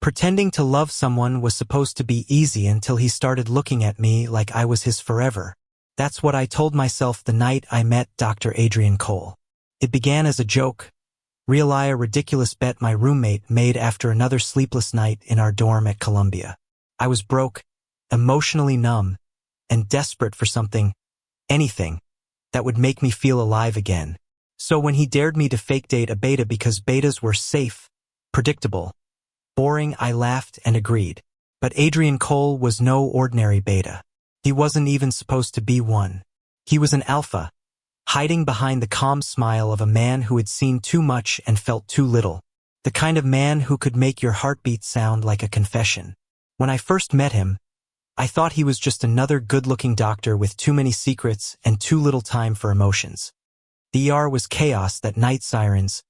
Pretending to love someone was supposed to be easy until he started looking at me like I was his forever. That's what I told myself the night I met Dr. Adrian Cole. It began as a joke, really a ridiculous bet my roommate made after another sleepless night in our dorm at Columbia. I was broke, emotionally numb, and desperate for something, anything, that would make me feel alive again. So when he dared me to fake date a beta because betas were safe, predictable, boring, I laughed and agreed. But Adrian Cole was no ordinary beta. He wasn't even supposed to be one. He was an alpha, hiding behind the calm smile of a man who had seen too much and felt too little. The kind of man who could make your heartbeat sound like a confession. When I first met him, I thought he was just another good-looking doctor with too many secrets and too little time for emotions. The ER was chaos, that night, sirens,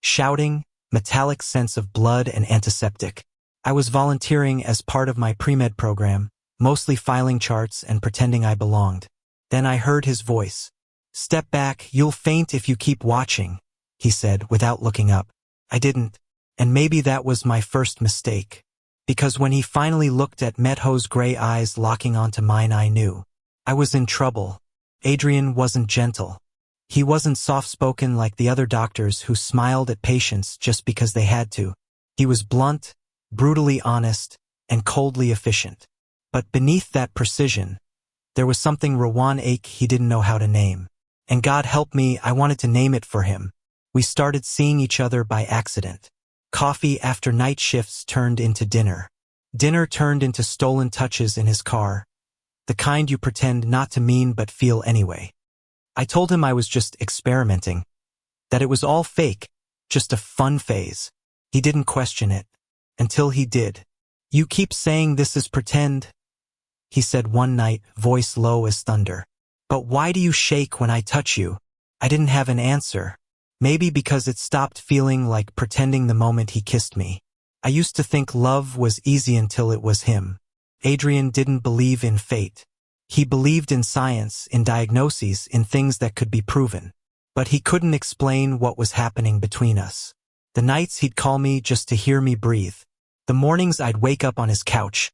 shouting, metallic scents of blood and antiseptic. I was volunteering as part of my pre-med program, mostly filing charts and pretending I belonged. Then I heard his voice. "Step back, you'll faint if you keep watching," he said without looking up. I didn't, and maybe that was my first mistake. Because when he finally looked at Metho's gray eyes locking onto mine, I knew I was in trouble. Adrian wasn't gentle. He wasn't soft-spoken like the other doctors who smiled at patients just because they had to. He was blunt, brutally honest, and coldly efficient. But beneath that precision, there was something Rawan ache he didn't know how to name. And God help me, I wanted to name it for him. We started seeing each other by accident. Coffee after night shifts turned into dinner. Dinner turned into stolen touches in his car, the kind you pretend not to mean but feel anyway. I told him I was just experimenting, that it was all fake, just a fun phase. He didn't question it, until he did. "You keep saying this is pretend," he said one night, voice low as thunder. "But why do you shake when I touch you?" I didn't have an answer. Maybe because it stopped feeling like pretending the moment he kissed me. I used to think love was easy until it was him. Adrian didn't believe in fate. He believed in science, in diagnoses, in things that could be proven. But he couldn't explain what was happening between us. The nights he'd call me just to hear me breathe. The mornings I'd wake up on his couch,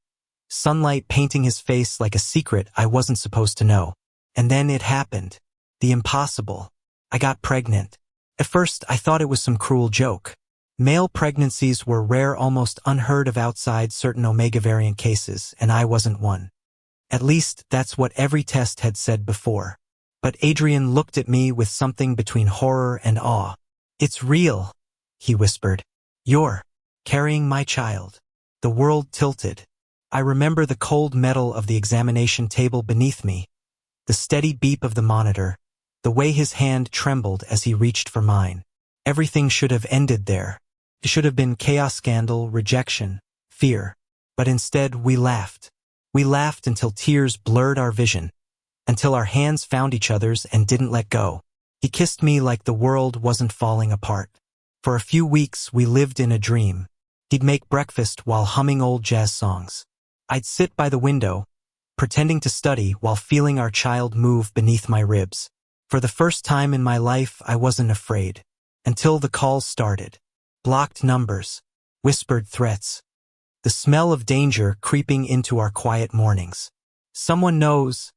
sunlight painting his face like a secret I wasn't supposed to know. And then it happened. The impossible. I got pregnant. At first, I thought it was some cruel joke. Male pregnancies were rare, almost unheard of outside certain Omega variant cases, and I wasn't one. At least, that's what every test had said before. But Adrian looked at me with something between horror and awe. "It's real," he whispered. "You're carrying my child." The world tilted. I remember the cold metal of the examination table beneath me, the steady beep of the monitor, the way his hand trembled as he reached for mine. Everything should have ended there. It should have been chaos, scandal, rejection, fear. But instead, we laughed. We laughed until tears blurred our vision, until our hands found each other's and didn't let go. He kissed me like the world wasn't falling apart. For a few weeks, we lived in a dream. He'd make breakfast while humming old jazz songs. I'd sit by the window, pretending to study while feeling our child move beneath my ribs. For the first time in my life, I wasn't afraid. Until the calls started. Blocked numbers. Whispered threats. The smell of danger creeping into our quiet mornings. "Someone knows,"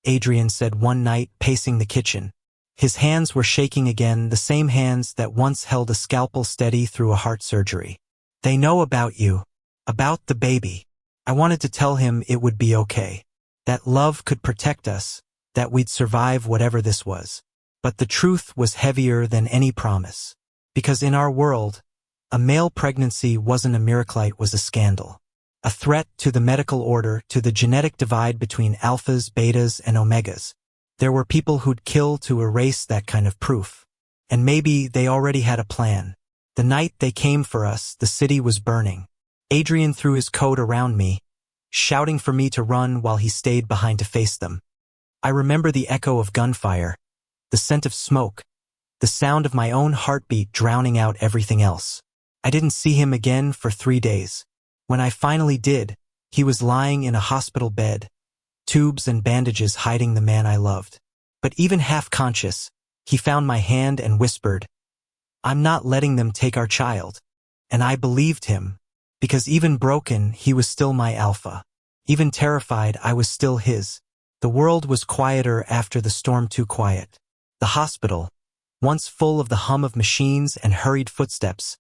Adrian said one night, pacing the kitchen. His hands were shaking again, the same hands that once held a scalpel steady through a heart surgery. "They know about you. About the baby." I wanted to tell him it would be okay. That love could protect us, that we'd survive whatever this was. But the truth was heavier than any promise. Because in our world, a male pregnancy wasn't a miracle, it was a scandal. A threat to the medical order, to the genetic divide between alphas, betas, and omegas. There were people who'd kill to erase that kind of proof. And maybe they already had a plan. The night they came for us, the city was burning. Adrian threw his coat around me, shouting for me to run while he stayed behind to face them. I remember the echo of gunfire, the scent of smoke, the sound of my own heartbeat drowning out everything else. I didn't see him again for 3 days. When I finally did, he was lying in a hospital bed, tubes and bandages hiding the man I loved. But even half-conscious, he found my hand and whispered, "I'm not letting them take our child." And I believed him, Because even broken, he was still my alpha. Even terrified, I was still his. The world was quieter after the storm. Too quiet. The hospital, once full of the hum of machines and hurried footsteps,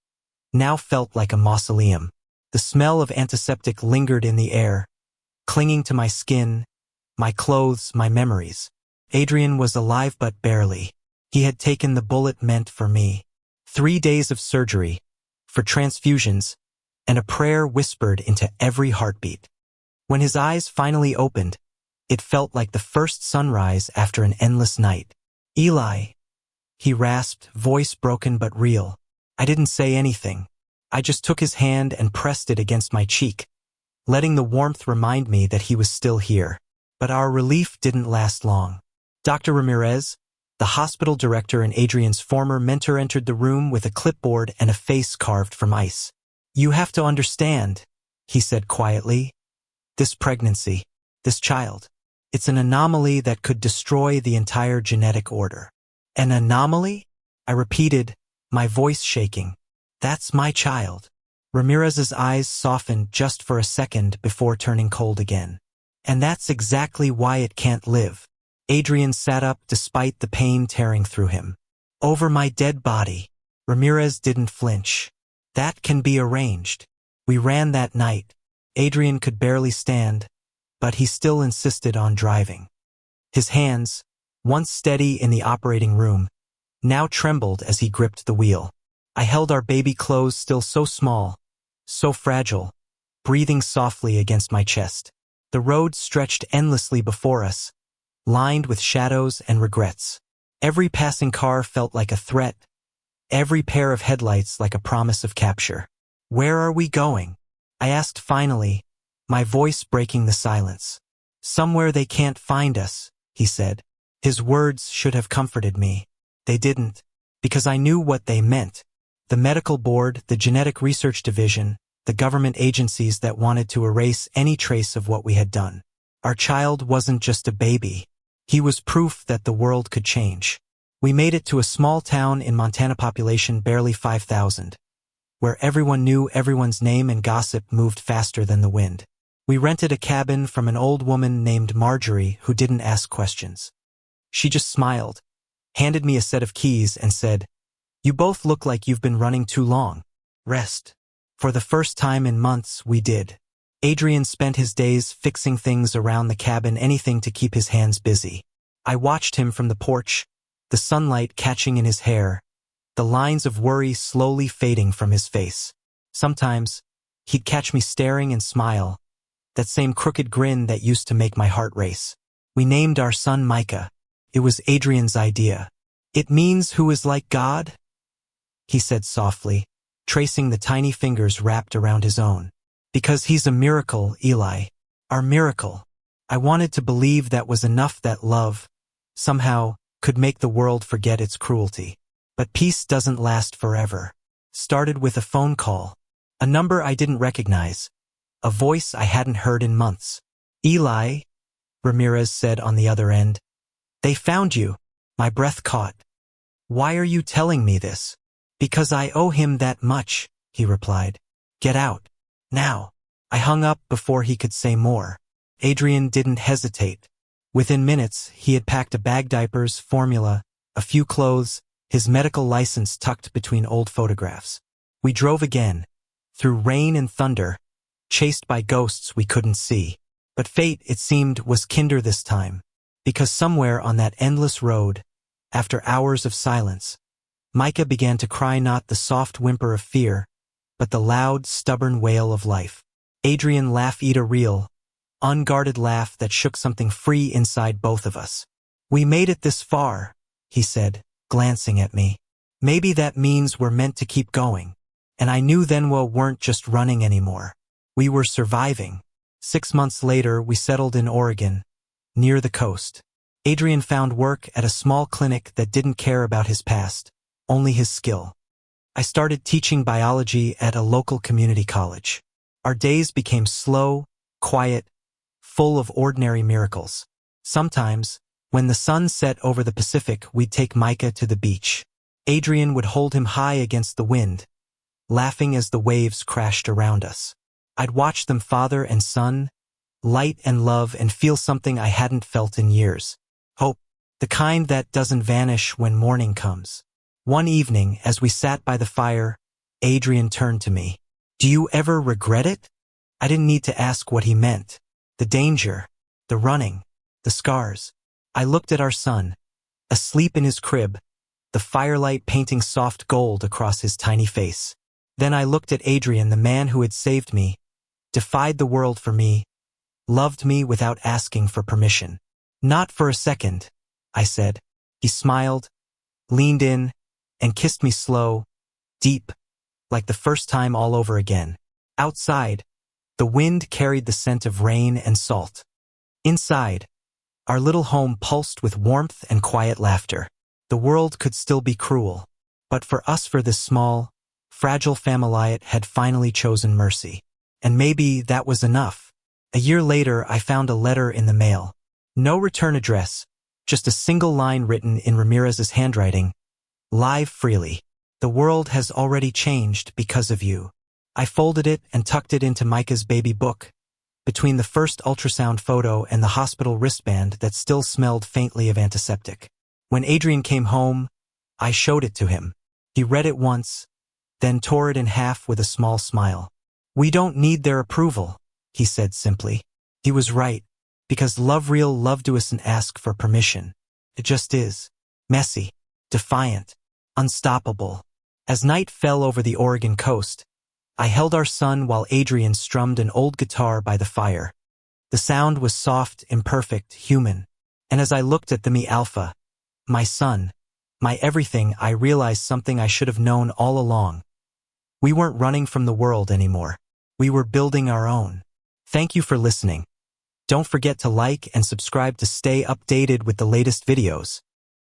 now felt like a mausoleum. The smell of antiseptic lingered in the air, clinging to my skin, my clothes, my memories. Adrian was alive but barely. He had taken the bullet meant for me. 3 days of surgery, for transfusions, and a prayer whispered into every heartbeat. When his eyes finally opened, it felt like the first sunrise after an endless night. "Eli," he rasped, voice broken but real. I didn't say anything. I just took his hand and pressed it against my cheek, letting the warmth remind me that he was still here. But our relief didn't last long. Dr. Ramirez, the hospital director and Adrian's former mentor, entered the room with a clipboard and a face carved from ice. "You have to understand," he said quietly. "This pregnancy, this child, it's an anomaly that could destroy the entire genetic order." "An anomaly?" I repeated, my voice shaking. "That's my child." Ramirez's eyes softened just for a second before turning cold again. "And that's exactly why it can't live." Adrian sat up despite the pain tearing through him. "Over my dead body." Ramirez didn't flinch. "That can be arranged." We ran that night. Adrian could barely stand, but he still insisted on driving. His hands, once steady in the operating room, now trembled as he gripped the wheel. I held our baby close, still so small, so fragile, breathing softly against my chest. The road stretched endlessly before us, lined with shadows and regrets. Every passing car felt like a threat, every pair of headlights like a promise of capture. "Where are we going?" I asked finally, my voice breaking the silence. "Somewhere they can't find us," he said. His words should have comforted me. They didn't, because I knew what they meant. The medical board, the genetic research division, the government agencies that wanted to erase any trace of what we had done. Our child wasn't just a baby. He was proof that the world could change. We made it to a small town in Montana, population barely 5,000, where everyone knew everyone's name and gossip moved faster than the wind. We rented a cabin from an old woman named Marjorie who didn't ask questions. She just smiled, handed me a set of keys and said, "You both look like you've been running too long. Rest." For the first time in months, we did. Adrian spent his days fixing things around the cabin, anything to keep his hands busy. I watched him from the porch, the sunlight catching in his hair, the lines of worry slowly fading from his face. Sometimes, he'd catch me staring and smile, that same crooked grin that used to make my heart race. We named our son Micah. It was Adrian's idea. "It means who is like God," he said softly, tracing the tiny fingers wrapped around his own. "Because he's a miracle, Eli. Our miracle." I wanted to believe that was enough, that love, somehow, could make the world forget its cruelty. But peace doesn't last forever. Started with a phone call. A number I didn't recognize. A voice I hadn't heard in months. "Eli," Ramirez said on the other end. "They found you." My breath caught. "Why are you telling me this?" "Because I owe him that much," he replied. "Get out. Now." I hung up before he could say more. Adrian didn't hesitate. Within minutes, he had packed a bag, diapers, formula, a few clothes, his medical license tucked between old photographs. We drove again, through rain and thunder, chased by ghosts we couldn't see. But fate, it seemed, was kinder this time, because somewhere on that endless road, after hours of silence, Micah began to cry, not the soft whimper of fear, but the loud, stubborn wail of life. Adrian laughed, a real, unguarded laugh that shook something free inside both of us. "We made it this far," he said, glancing at me. "Maybe that means we're meant to keep going." And I knew then we weren't just running anymore. We were surviving. 6 months later, we settled in Oregon, near the coast. Adrian found work at a small clinic that didn't care about his past, only his skill. I started teaching biology at a local community college. Our days became slow, quiet, full of ordinary miracles. Sometimes, when the sun set over the Pacific, we'd take Micah to the beach. Adrian would hold him high against the wind, laughing as the waves crashed around us. I'd watch them, father and son, light and love, and feel something I hadn't felt in years. Hope, the kind that doesn't vanish when morning comes. One evening, as we sat by the fire, Adrian turned to me. "Do you ever regret it?" I didn't need to ask what he meant. The danger, the running, the scars. I looked at our son, asleep in his crib, the firelight painting soft gold across his tiny face. Then I looked at Adrian, the man who had saved me, defied the world for me, loved me without asking for permission. "Not for a second," I said. He smiled, leaned in, and kissed me slow, deep, like the first time all over again. Outside, the wind carried the scent of rain and salt. Inside, our little home pulsed with warmth and quiet laughter. The world could still be cruel, but for us, for this small, fragile family, it had finally chosen mercy. And maybe that was enough. A year later, I found a letter in the mail. No return address, just a single line written in Ramirez's handwriting. "Live freely. The world has already changed because of you." I folded it and tucked it into Micah's baby book, between the first ultrasound photo and the hospital wristband that still smelled faintly of antiseptic. When Adrian came home, I showed it to him. He read it once, then tore it in half with a small smile. "We don't need their approval," he said simply. He was right, because real love doesn't ask for permission. It just is. Messy, defiant, unstoppable. As night fell over the Oregon coast, I held our son while Adrian strummed an old guitar by the fire. The sound was soft, imperfect, human. And as I looked at the me alpha, my son, my everything, I realized something I should have known all along. We weren't running from the world anymore. We were building our own. Thank you for listening. Don't forget to like and subscribe to stay updated with the latest videos.